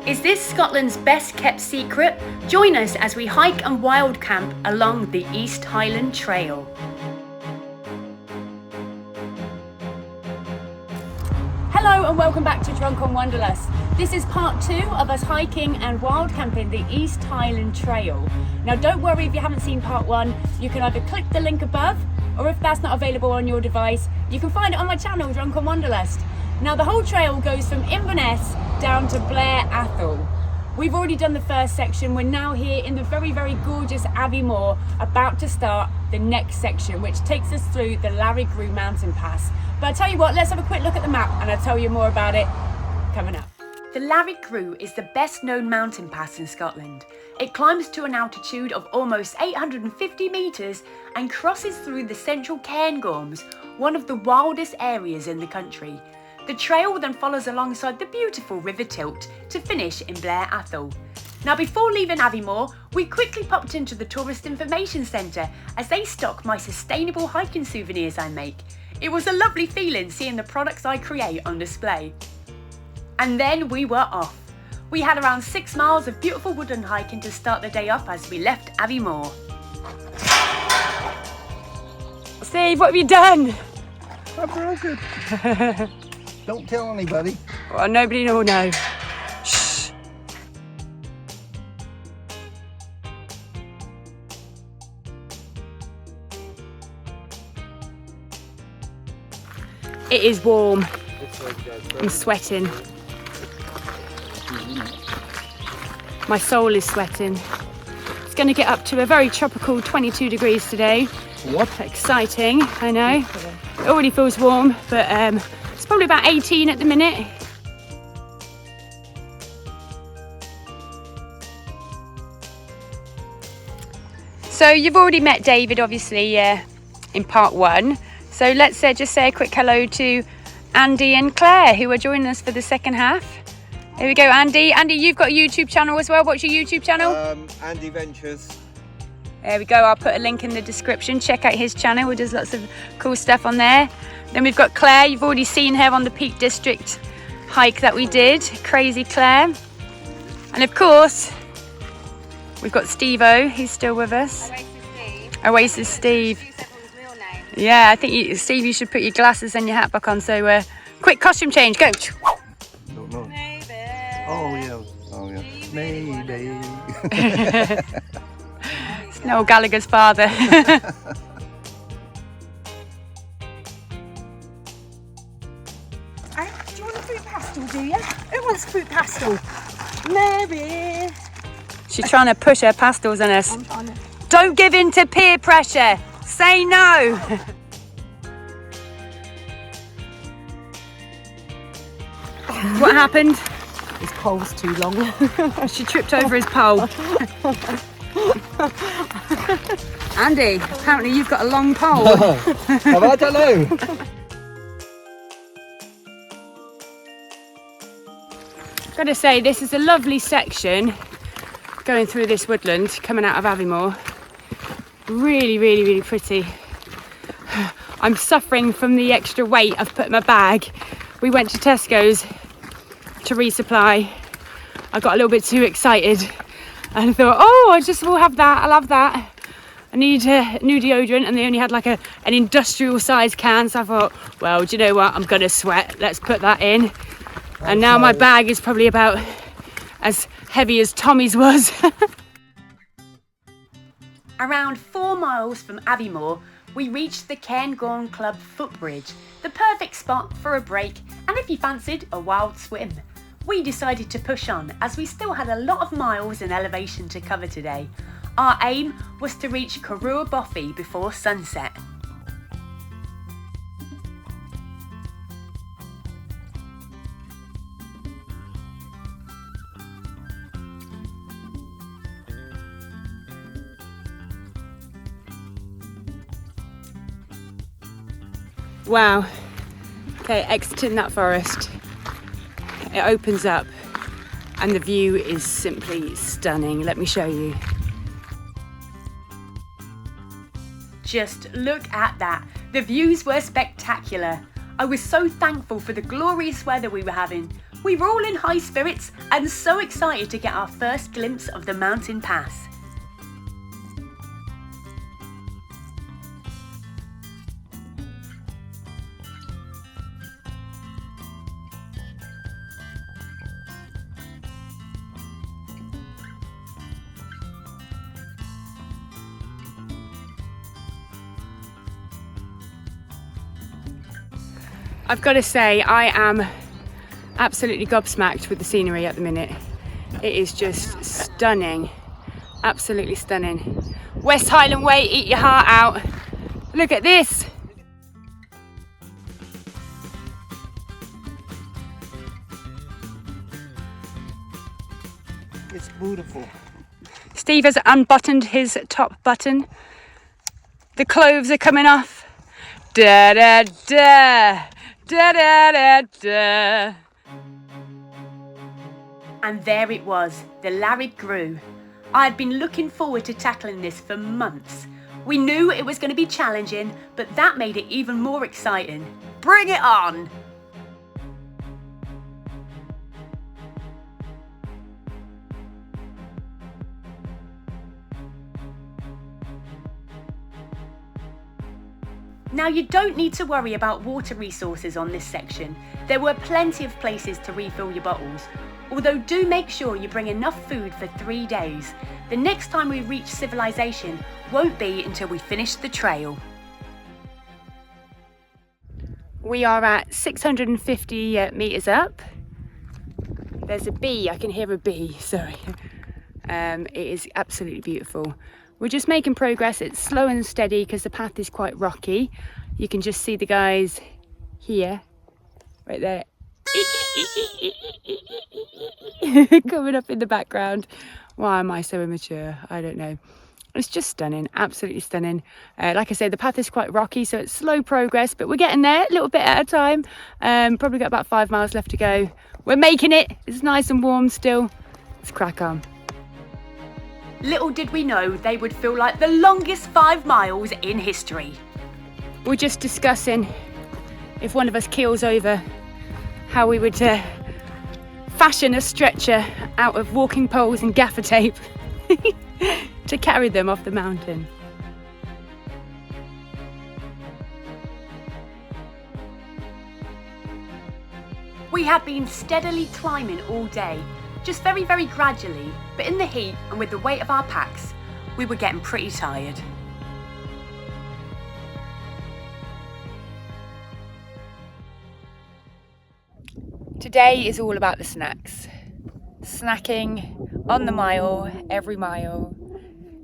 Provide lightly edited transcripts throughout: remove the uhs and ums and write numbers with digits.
Is this Scotland's best kept secret? Join us as we hike and wild camp along the East Highland Trail. Hello and welcome back to Drunk on Wanderlust. This is part 2 of us hiking and wild camping the East Highland Trail. Now don't worry if you haven't seen part 1, you can either click the link above, or if that's not available on your device, you can find it on my channel, Drunk on Wanderlust. Now the whole trail goes from Inverness down to Blair Atholl. We've already done the first section. We're now here in the very, very gorgeous Aviemore, about to start the next section, which takes us through the Lairig Ghru mountain pass. But I tell you what, let's have a quick look at the map and I'll tell you more about it coming up. The Lairig Ghru is the best known mountain pass in Scotland. It climbs to an altitude of almost 850 metres and crosses through the central Cairngorms, one of the wildest areas in the country. The trail then follows alongside the beautiful River Tilt to finish in Blair Atholl. Now before leaving Aviemore, we quickly popped into the Tourist Information Centre as they stock my sustainable hiking souvenirs I make. It was a lovely feeling seeing the products I create on display. And then we were off. We had around 6 miles of beautiful woodland hiking to start the day off as we left Aviemore. Steve, what have you done? I broke it. Don't tell anybody. Well, nobody will know. Shh. It is warm. I'm sweating. My soul is sweating. It's going to get up to a very tropical 22 degrees today. What? Exciting, I know. It already feels warm, but it's probably about 18 at the minute. So you've already met David, obviously, in part 1. So let's just say a quick hello to Andy and Claire, who are joining us for the second half. Here we go, Andy. Andy, you've got a YouTube channel as well. What's your YouTube channel? Andy Ventures. There we go. I'll put a link in the description. Check out his channel. He does lots of cool stuff on there. Then we've got Claire. You've already seen her on the Peak District hike that we did. Crazy Claire. And of course, we've got Steve-O. He's still with us. Oasis Steve. Yeah, I think Steve, you should put your glasses and your hat back on. So quick costume change. Go. Don't know. Maybe. Oh yeah. Oh yeah. Maybe. It's Noel Gallagher's father. Do you want a fruit pastel, do you? Who wants fruit pastel? Maybe. She's trying to push her pastels on us. I'm trying to. Don't give in to peer pressure. Say no. What happened? His pole's too long. She tripped over his pole. Andy, apparently you've got a long pole. I don't know. Gotta say, this is a lovely section going through this woodland coming out of Aviemore. Really, really, really pretty. I'm suffering from the extra weight I've put in my bag. We went to Tesco's to resupply. I got a little bit too excited and I thought, oh, I just will have that, I'll have that. I need new deodorant, and they only had like an industrial size can, so I thought, well, do you know what, I'm gonna sweat, let's put that in. And now my bag is probably about as heavy as Tommy's was. Around 4 miles from Aviemore, we reached the Cairngorms Club footbridge, the perfect spot for a break and if you fancied a wild swim. We decided to push on as we still had a lot of miles in elevation to cover today. Our aim was to reach Corrour Bothy before sunset. Wow. Okay, exiting that forest. It opens up and the view is simply stunning. Let me show you. Just look at that. The views were spectacular. I was so thankful for the glorious weather we were having. We were all in high spirits and so excited to get our first glimpse of the mountain pass. I've got to say, I am absolutely gobsmacked with the scenery at the minute. It is just stunning, absolutely stunning. West Highland Way, eat your heart out. Look at this. It's beautiful. Steve has unbuttoned his top button. The clothes are coming off. Da da da. Da, da, da, da. And there it was, the Lairig Ghru. I had been looking forward to tackling this for months. We knew it was going to be challenging, but that made it even more exciting. Bring it on! Now you don't need to worry about water resources on this section. There were plenty of places to refill your bottles. Although do make sure you bring enough food for 3 days. The next time we reach civilization won't be until we finish the trail. We are at 650 metres up. There's a bee, I can hear a bee, sorry. It is absolutely beautiful. We're just making progress. It's slow and steady because the path is quite rocky. You can just see the guys here, right there, coming up in the background. Why am I so immature? I don't know. It's just stunning, absolutely stunning. Like I say, the path is quite rocky, so it's slow progress, but we're getting there a little bit at a time. Probably got about 5 miles left to go. We're making it. It's nice and warm still. Let's crack on. Little did we know they would feel like the longest 5 miles in history. We're just discussing if one of us keels over, how we would fashion a stretcher out of walking poles and gaffer tape to carry them off the mountain. We had been steadily climbing all day, just very, very gradually, but in the heat and with the weight of our packs, we were getting pretty tired. Today is all about the snacks. Snacking on the mile, every mile,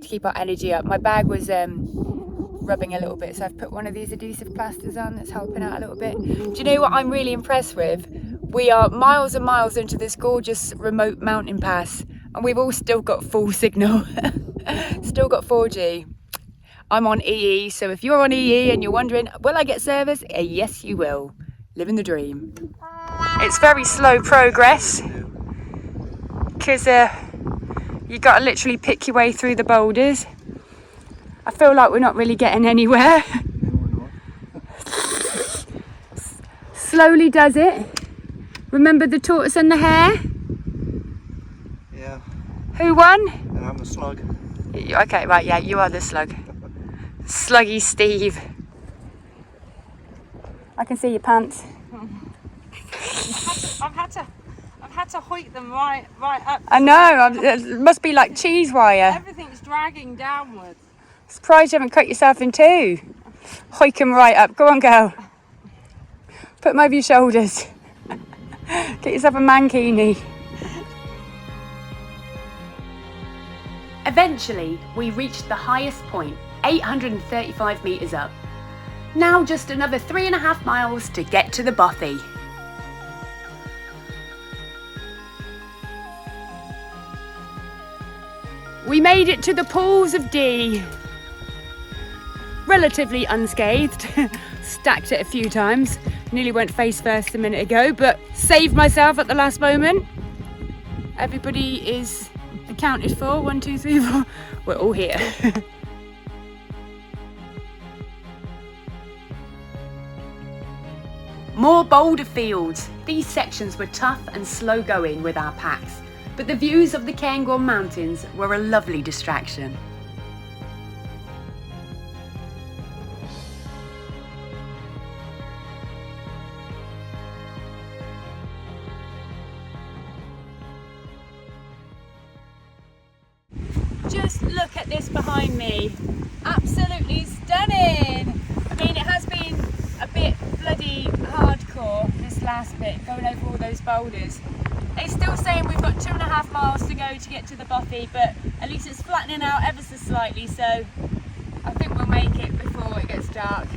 to keep our energy up. My bag was rubbing a little bit, so I've put one of these adhesive plasters on that's helping out a little bit. Do you know what I'm really impressed with? We are miles and miles into this gorgeous remote mountain pass and we've all still got full signal. Still got 4G. I'm on EE, so if you're on EE and you're wondering, will I get service? Yes, you will. Living the dream. It's very slow progress because you got to literally pick your way through the boulders. I feel like we're not really getting anywhere. Slowly does it. Remember the tortoise and the hare? Yeah. Who won? And I'm the slug. Okay, right, yeah, you are the slug. Sluggy Steve. I can see your pants. I've had to hoik them right up. I know, it must be like cheese wire. Everything's dragging downwards. Surprised you haven't cut yourself in two. Hoik them right up. Go on, girl. Put them over your shoulders. Get yourself a mankini. Eventually, we reached the highest point, 835 metres up. Now just another 3.5 miles to get to the Bothy. We made it to the pools of Dee. Relatively unscathed. Stacked it a few times. Nearly went face first a minute ago, but saved myself at the last moment. Everybody is accounted for. 1, 2, 3, 4. We're all here. More boulder fields. These sections were tough and slow going with our packs, but the views of the Cairngorms mountains were a lovely distraction. Just look at this behind me. Absolutely stunning. I mean, it has been a bit bloody hardcore this last bit, going over all those boulders. It's still saying we've got 2.5 miles to go to get to the Bothy, but at least it's flattening out ever so slightly, so I think we'll make it before it gets dark.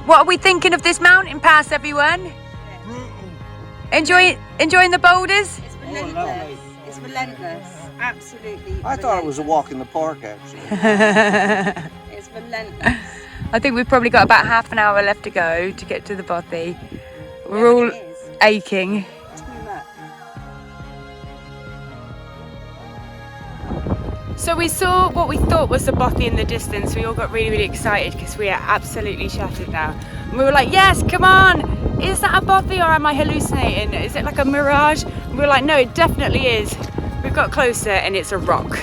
What are we thinking of this mountain pass, everyone? Enjoying the boulders? It's relentless. It's relentless. Absolutely. I thought it was a walk in the park, actually. It's relentless. I think we've probably got about half an hour left to go to get to the Bothy. We're all aching. Too much. So we saw what we thought was the Bothy in the distance. We all got really, really excited because we are absolutely shattered now. And we were like, yes, come on. Is that a Bothy or am I hallucinating? Is it like a mirage? And we were like, no, it definitely is. We've got closer and it's a rock.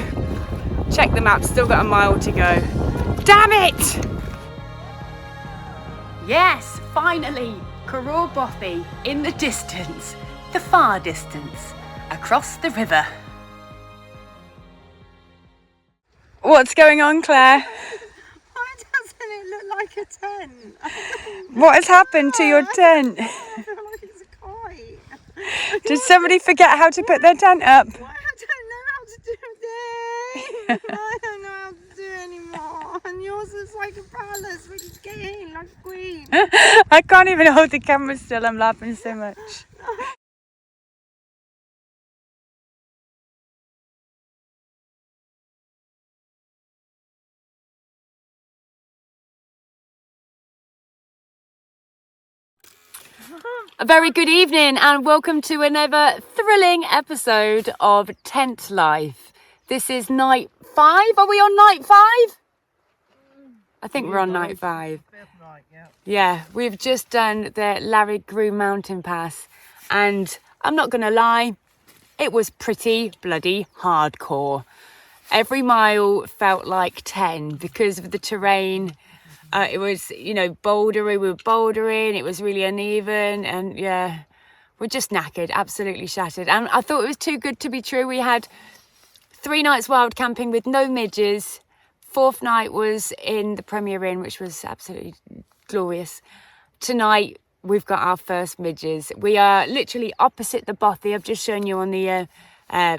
Check the map, still got a mile to go. Damn it! Yes, finally, Corrour Bothy in the distance, the far distance, across the river. What's going on, Claire? Why doesn't it look like a tent? What has happened to your tent? I feel like it's a kite. Did somebody forget how to put their tent up? Why? I don't know how to do this. I don't know how to do it anymore. And yours is like a palace, ready to get in like a queen. I can't even hold the camera still, I'm laughing so much. A very good evening and welcome to another thrilling episode of Tent Life. This is night 5. Are we on night 5? I think we're on night 5. Yeah, we've just done the Lairig Ghru mountain pass and I'm not going to lie, it was pretty bloody hardcore. Every mile felt like 10 because of the terrain. It was, you know, bouldery, we were bouldering, it was really uneven and yeah, we're just knackered, absolutely shattered. And I thought it was too good to be true. We had 3 nights wild camping with no midges. 4th night was in the Premier Inn, which was absolutely glorious. Tonight, we've got our first midges. We are literally opposite the Bothy. I've just shown you on the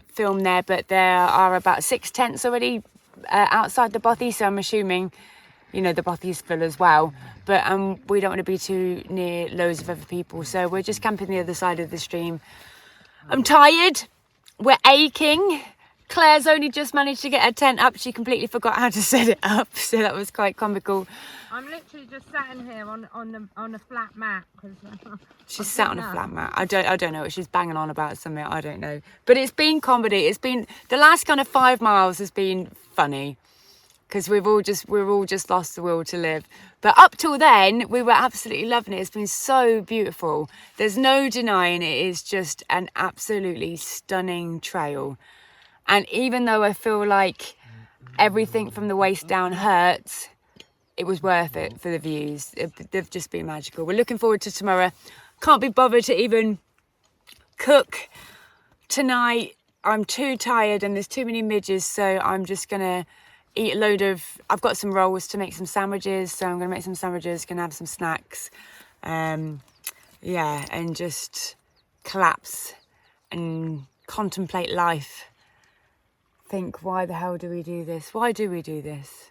film there, but there are about 6 tents already outside the Bothy, so I'm assuming, you know, the Bothy's full as well, but we don't want to be too near loads of other people, so we're just camping the other side of the stream. I'm tired, we're aching. Claire's only just managed to get her tent up. She completely forgot how to set it up, so that was quite comical. I'm literally just sat in here on a flat mat. She's sat on a flat mat. I don't know what she's banging on about, something, I don't know. But it's been comedy. It's been, the last kind of 5 miles has been funny, because we're all just lost the will to live. But up till then, we were absolutely loving it. It's been so beautiful. There's no denying it is just an absolutely stunning trail. And even though I feel like everything from the waist down hurts, it was worth it for the views. They've just been magical. We're looking forward to tomorrow. Can't be bothered to even cook tonight. I'm too tired and there's too many midges, so I'm just gonna eat a load of, I've got some rolls to make some sandwiches, so I'm gonna make some sandwiches, gonna have some snacks, yeah, and just collapse and contemplate life. Think, why the hell do we do this? Why do we do this?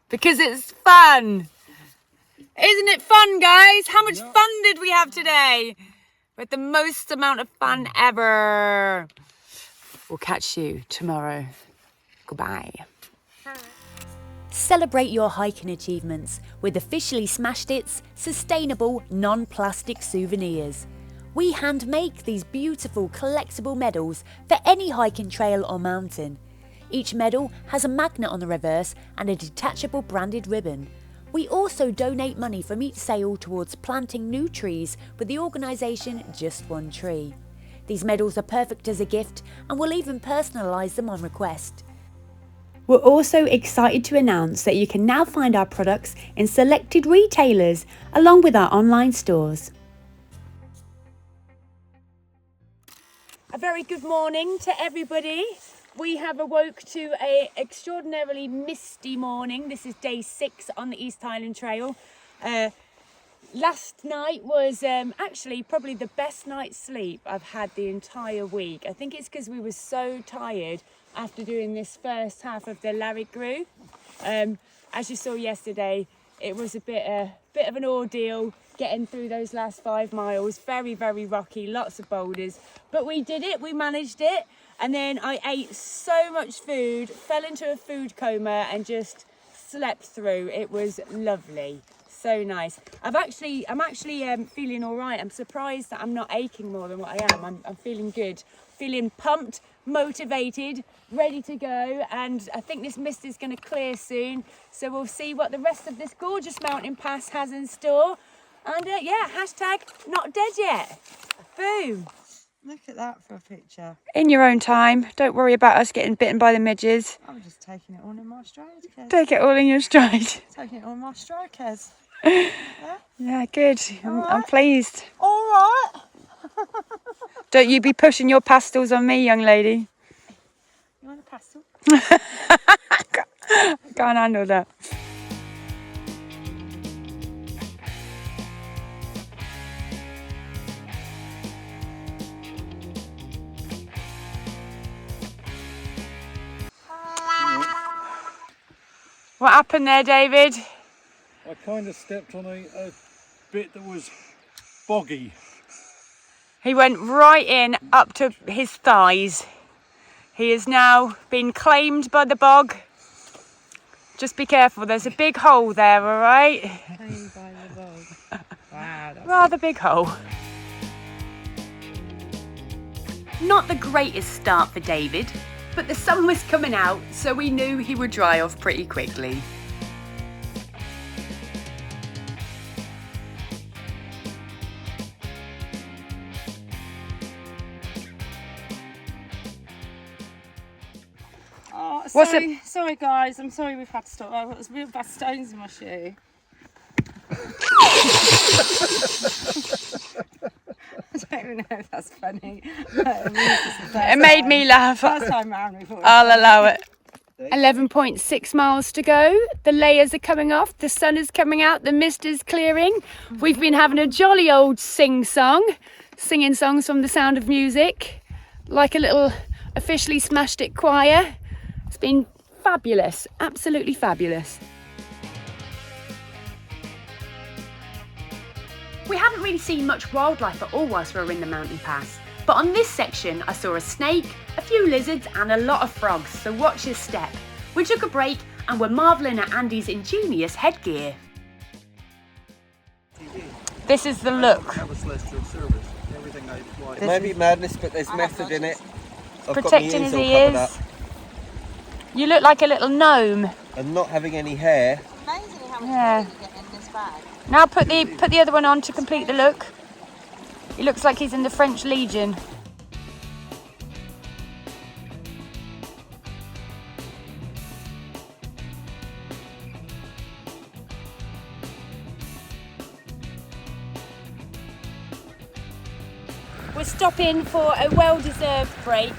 Because it's fun. Isn't it fun, guys? How much fun did we have today? We had the most amount of fun ever. We'll catch you tomorrow. Goodbye. Celebrate your hiking achievements with Officially Smashed It's sustainable non-plastic souvenirs. We hand make these beautiful collectible medals for any hiking trail or mountain. Each medal has a magnet on the reverse and a detachable branded ribbon. We also donate money from each sale towards planting new trees with the organisation Just One Tree. These medals are perfect as a gift and we'll even personalise them on request. We're also excited to announce that you can now find our products in selected retailers along with our online stores. A very good morning to everybody. We have awoke to an extraordinarily misty morning. This is day 6 on the East Highland Trail. Last night was actually probably the best night's sleep I've had the entire week. I think it's because we were so tired after doing this first half of the Lairig Ghru. As you saw yesterday, it was a bit of an ordeal getting through those last 5 miles. Very, very rocky, lots of boulders. But we did it, we managed it. And then I ate so much food, fell into a food coma and just slept through. It was lovely. So nice. I'm actually feeling all right. I'm surprised that I'm not aching more than what I am. I'm feeling good, feeling pumped, motivated, ready to go. And I think this mist is going to clear soon. So we'll see what the rest of this gorgeous mountain pass has in store. And yeah, hashtag not dead yet. Boom. Look at that for a picture. In your own time. Don't worry about us getting bitten by the midges. I'm just taking it all in my stride, Kez. Take it all in your stride. Taking it all in my stride, Kez. Yeah, good. I'm pleased. All right. Don't you be pushing your pastels on me, young lady. You want a pastel? Can't handle that. What happened there, David? I kind of stepped on a bit that was boggy. He went right in up to his thighs. He has now been claimed by the bog. Just be careful, there's a big hole there, all right? Claimed by the bog. Wow. Rather big hole. Not the greatest start for David, but the sun was coming out, so we knew he would dry off pretty quickly. Oh, What's sorry guys, I'm sorry we've had to stop. I've got those real bad stones in my shoe. I don't even know if that's funny. It made me laugh. First time round we thought. I'll allow it. 11.6 miles to go. The layers are coming off, the sun is coming out, the mist is clearing. We've been having a jolly old singing songs from The Sound of Music, like a little officially smashed it choir. It's been fabulous, absolutely fabulous. We haven't really seen much wildlife at all whilst we were in the mountain pass, but on this section I saw a snake, a few lizards and a lot of frogs, so watch your step. We took a break and were marvelling at Andy's ingenious headgear. This is the look. Have a celestial service. Everything I fly. Maybe madness, but there's method in it. I've Protecting got his my ears all ears. covered up. You look like a little gnome. And not having any hair. Amazing how much Yeah. you get in this bag. Now put the other one on to complete the look. He looks like he's in the French Legion. We're stopping for a well-deserved break.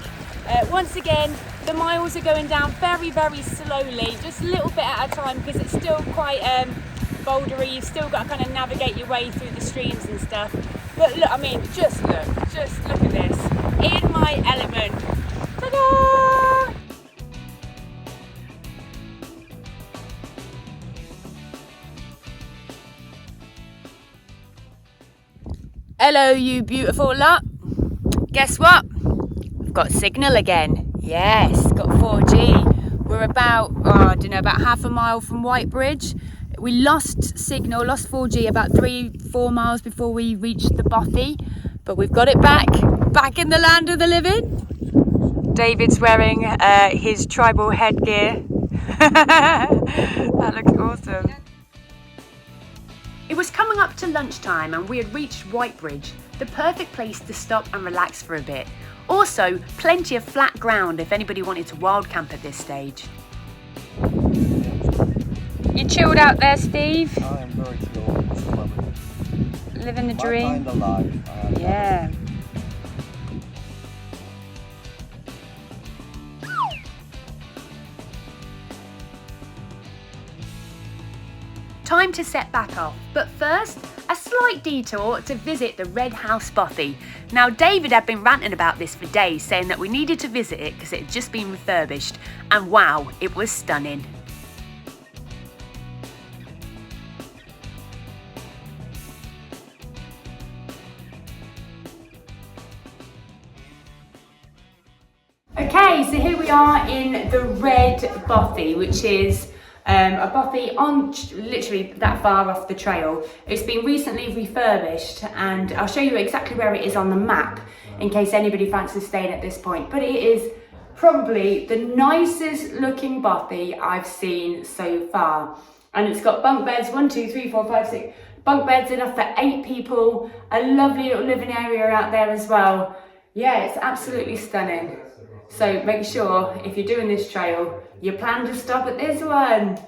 Once again, the miles are going down very, very slowly, just a little bit at a time because it's still quite bouldery. You've still got to kind of navigate your way through the streams and stuff. But look, I mean, just look at this. In my element. Ta-da! Hello, you beautiful lot. Guess what? I've got signal again. Yes, got 4G. We're about, about half a mile from Whitebridge. We lost signal, lost 4G about 3-4 miles before we reached the Bothy. But we've got it back in the land of the living. David's wearing his tribal headgear. That looks awesome. It was coming up to lunchtime and we had reached Whitebridge, the perfect place to stop and relax for a bit. Also, plenty of flat ground if anybody wanted to wild camp at this stage. You chilled out there, Steve? I am very chilled. This is lovely. Living the My dream. kind of life. Yeah. Time to set back off, but first, a slight detour to visit the Red House Bothy. Now, David had been ranting about this for days, saying that we needed to visit it because it had just been refurbished, and wow, it was stunning. Okay, so here we are in the Red Bothy, which is a bothy on literally that far off the trail. It's been recently refurbished and I'll show you exactly where it is on the map in case anybody fancies staying at this point. But it is probably the nicest looking bothy I've seen so far. And it's got bunk beds, 1, 2, 3, 4, 5, 6 bunk beds enough for 8 people. A lovely little living area out there as well. Yeah, it's absolutely stunning. So make sure if you're doing this trail, you plan to stop at this one.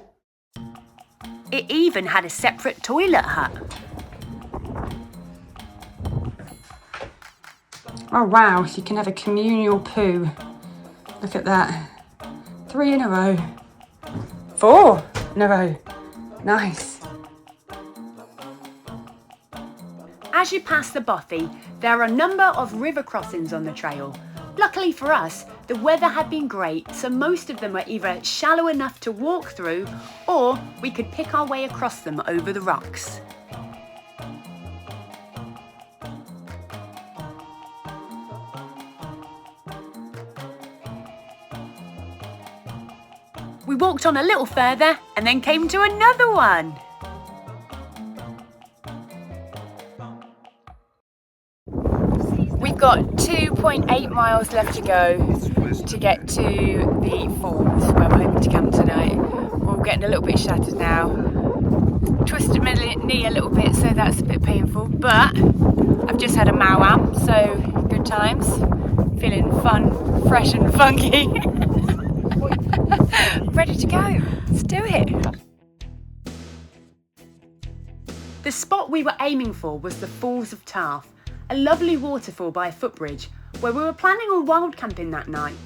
It even had a separate toilet hut. Oh wow, so you can have a communal poo. Look at that. 3 in a row. 4 in a row. Nice. As you pass the Bothy, there are a number of river crossings on the trail. Luckily for us, the weather had been great, so most of them were either shallow enough to walk through, or we could pick our way across them over the rocks. We walked on a little further and then came to another one. We've got 2.8 miles left to go to get to the falls where we're hoping to camp tonight. We're all getting a little bit shattered now. Twisted my knee a little bit, so that's a bit painful, but I've just had a Mawam, so good times. Feeling fun, fresh and funky. Ready to go. Let's do it. The spot we were aiming for was the Falls of Tarf, a lovely waterfall by a footbridge where we were planning on wild camping that night.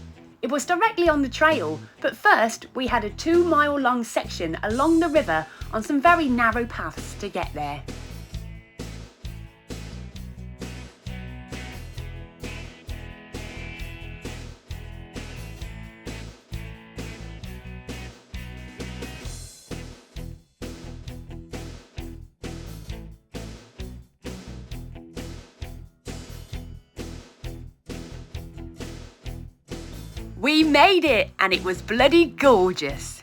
It was directly on the trail, but first we had a 2-mile long section along the river on some very narrow paths to get there. We made it, and it was bloody gorgeous.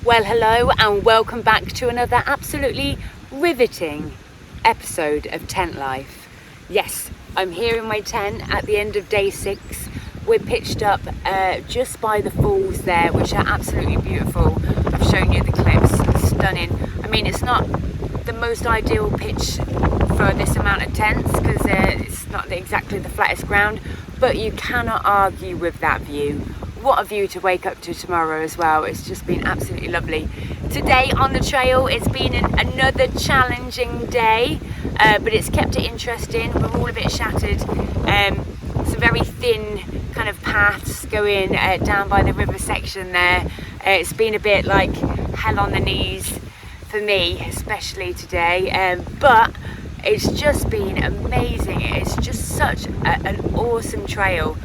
Well, hello and welcome back to another absolutely riveting episode of Tent Life. Yes, I'm here in my tent at the end of day 6. We're pitched up just by the falls there, which are absolutely beautiful. I've shown you the clips, it's stunning. I mean, it's not the most ideal pitch for this amount of tents because it's not exactly the flattest ground, but you cannot argue with that view. What a view to wake up to tomorrow as well. It's just been absolutely lovely. Today on the trail, it's been another challenging day, but it's kept it interesting. We're all a bit shattered. Some very thin kind of paths going down by the river section there. It's been a bit like hell on the knees for me, especially today, but it's just been amazing. It's just such an awesome trail.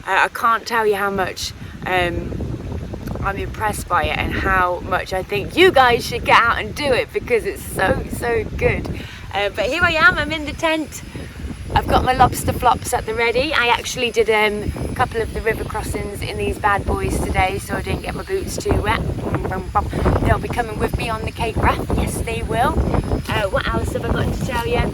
I can't tell you how much I'm impressed by it and how much I think you guys should get out and do it because it's so good. But here I am, I'm in the tent I've got my lobster flops at the ready. I actually did a couple of the river crossings in these bad boys today, so I didn't get my boots too wet. They'll be coming with me on the Cape Wrath. Yes, they will. What else have I got to tell you?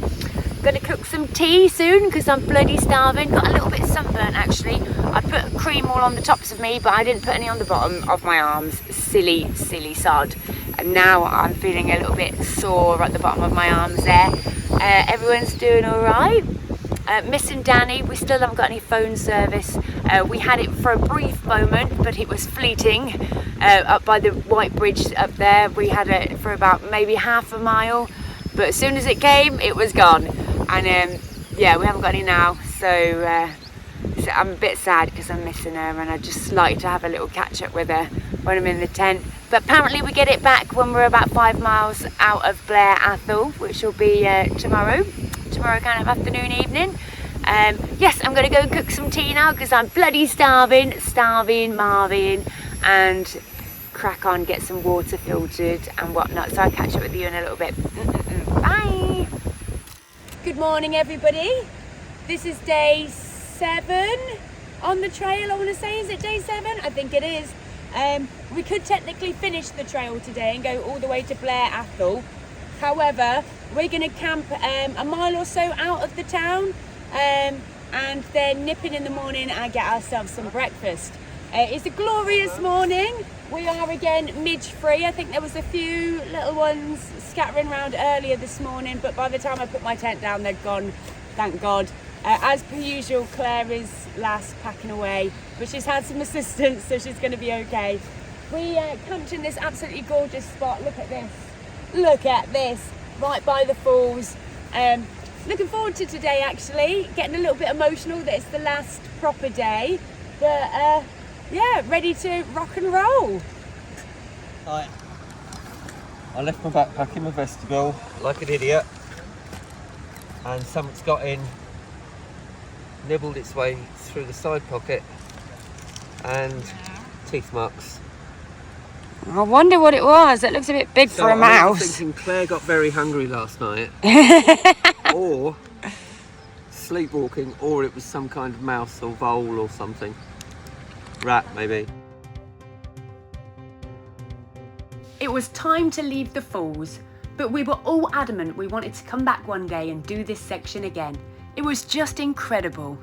Gonna cook some tea soon because I'm bloody starving. Got a little bit sunburnt actually. I put cream all on the tops of me, but I didn't put any on the bottom of my arms. Silly, silly sod. And now I'm feeling a little bit sore at the bottom of my arms there. Everyone's doing all right. Missing Danny, we still haven't got any phone service. We had it for a brief moment, but it was fleeting. Up by the White Bridge up there, we had it for about maybe half a mile, but as soon as it came, it was gone. And yeah, we haven't got any now, so I'm a bit sad because I'm missing her, and I'd just like to have a little catch up with her when I'm in the tent. But apparently we get it back when we're about 5 miles out of Blair Atholl, which will be tomorrow kind of afternoon, evening. Yes, I'm going to go and cook some tea now because I'm bloody starving, Marvin, and crack on, get some water filtered and whatnot. So I'll catch up with you in a little bit. Bye. Good morning, everybody. This is day 7 on the trail, I want to say. Is it day 7? I think it is. We could technically finish the trail today and go all the way to Blair Atholl. However, we're going to camp a mile or so out of the town and then nip in the morning and get ourselves some breakfast. It's a glorious morning. We are again midge-free. I think there was a few little ones scattering around earlier this morning, but by the time I put my tent down, they'd gone, thank God. As per usual, Claire is last packing away, but she's had some assistance, so she's going to be okay. We camped in this absolutely gorgeous spot. Look at this. Look at this, right by the falls. Looking forward to today actually, getting a little bit emotional that it's the last proper day, but yeah, ready to rock and roll. I left my backpack in my vestibule like an idiot, and something's got in, nibbled its way through the side pocket, and teeth marks. I wonder what it was. It looks a bit big for a mouse. I'm thinking Claire got very hungry last night, or sleepwalking, or it was some kind of mouse or vole or something. Rat, maybe. It was time to leave the falls, but we were all adamant we wanted to come back one day and do this section again. It was just incredible.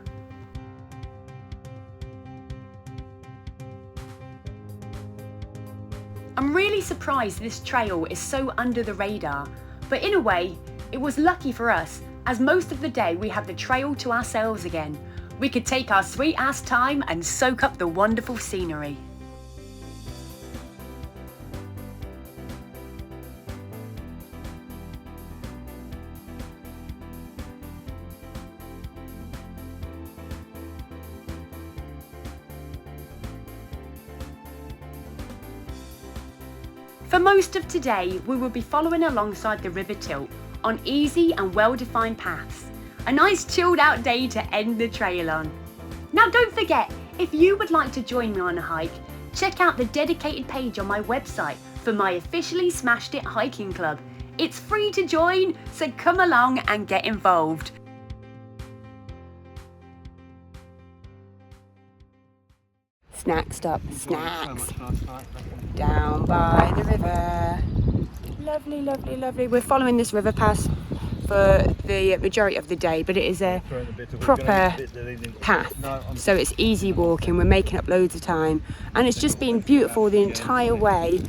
I'm really surprised this trail is so under the radar, but in a way, it was lucky for us, as most of the day we had the trail to ourselves again. We could take our sweet ass time and soak up the wonderful scenery. For most of today, we will be following alongside the River Tilt on easy and well-defined paths. A nice chilled out day to end the trail on. Now don't forget, if you would like to join me on a hike, check out the dedicated page on my website for my officially Smashed It hiking club. It's free to join, so come along and get involved. Snack stop, snacks. Down by the river. Lovely, lovely, lovely. We're following this river pass for the majority of the day, but it is a proper path, so it's easy walking. We're making up loads of time, and it's just been beautiful the entire way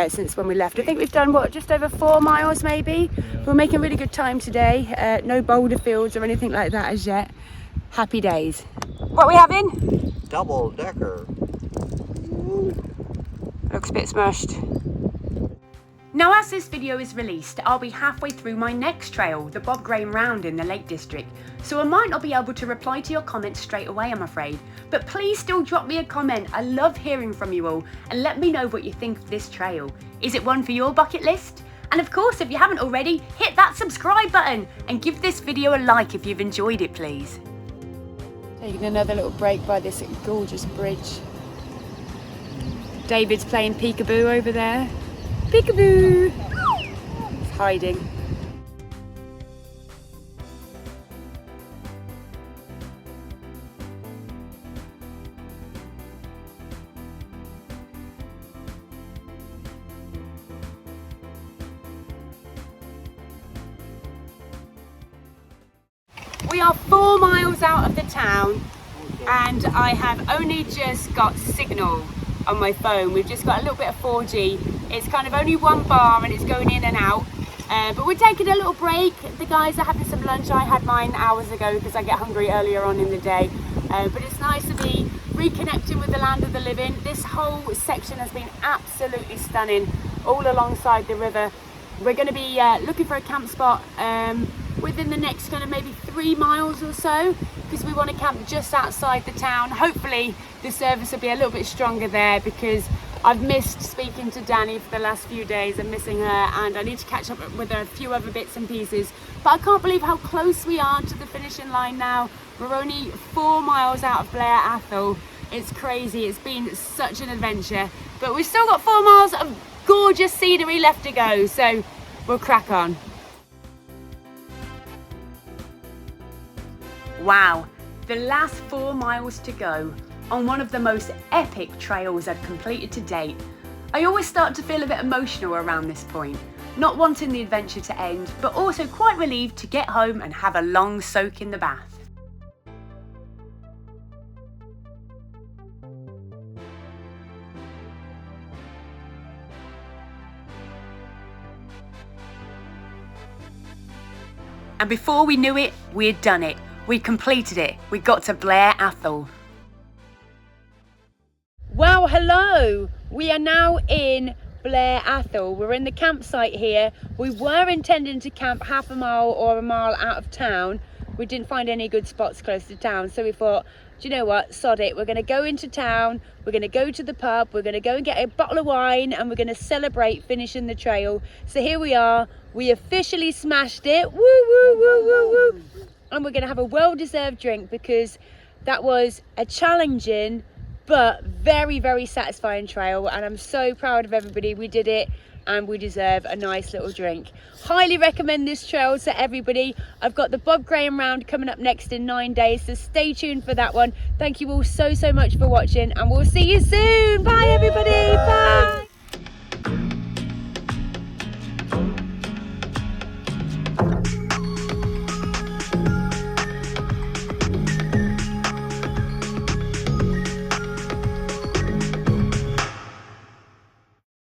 since when we left. I think we've done what, just over 4 miles maybe. We're making really good time today. No boulder fields or anything like that as yet. Happy days. What are we having? Double decker. Looks a bit smushed. Now as this video is released, I'll be halfway through my next trail, the Bob Graham Round in the Lake District, so I might not be able to reply to your comments straight away, I'm afraid. But please still drop me a comment. I love hearing from you all, and let me know what you think of this trail. Is it one for your bucket list? And of course, if you haven't already, hit that subscribe button and give this video a like if you've enjoyed it, please. Taking another little break by this gorgeous bridge. David's playing peekaboo over there. Peekaboo! He's hiding. We are 4 miles out of the town and I have only just got signal on my phone. We've just got a little bit of 4G. It's kind of only one bar and it's going in and out. But we're taking a little break. The guys are having some lunch. I had mine hours ago because I get hungry earlier on in the day. But it's nice to be reconnecting with the land of the living. This whole section has been absolutely stunning, all alongside the river. We're going to be looking for a camp spot within the next kind of maybe 3 miles or so, because we want to camp just outside the town. Hopefully the service will be a little bit stronger there, because I've missed speaking to Danny for the last few days. I'm missing her and I need to catch up with a few other bits and pieces. But I can't believe how close we are to the finishing line now. We're only 4 miles out of Blair Atholl. It's crazy, it's been such an adventure. But we've still got 4 miles of gorgeous scenery left to go, so we'll crack on. Wow, the last 4 miles to go on one of the most epic trails I've completed to date. I always start to feel a bit emotional around this point, not wanting the adventure to end, but also quite relieved to get home and have a long soak in the bath. And before we knew it, we'd done it. We'd completed it. We got to Blair Atholl. Well, hello. We are now in Blair Atholl. We're in the campsite here. We were intending to camp half a mile or a mile out of town. We didn't find any good spots close to town, so we thought, do you know what, sod it. We're going to go into town. We're going to go to the pub. We're going to go and get a bottle of wine and we're going to celebrate finishing the trail. So here we are. We officially smashed it. Woo, woo, woo, woo, woo. And we're going to have a well-deserved drink, because that was a challenging but very, very satisfying trail. And I'm so proud of everybody. We did it and we deserve a nice little drink. Highly recommend this trail to everybody. I've got the Bob Graham round coming up next in 9 days, so stay tuned for that one. Thank you all so much for watching and we'll see you soon. Bye everybody. Bye.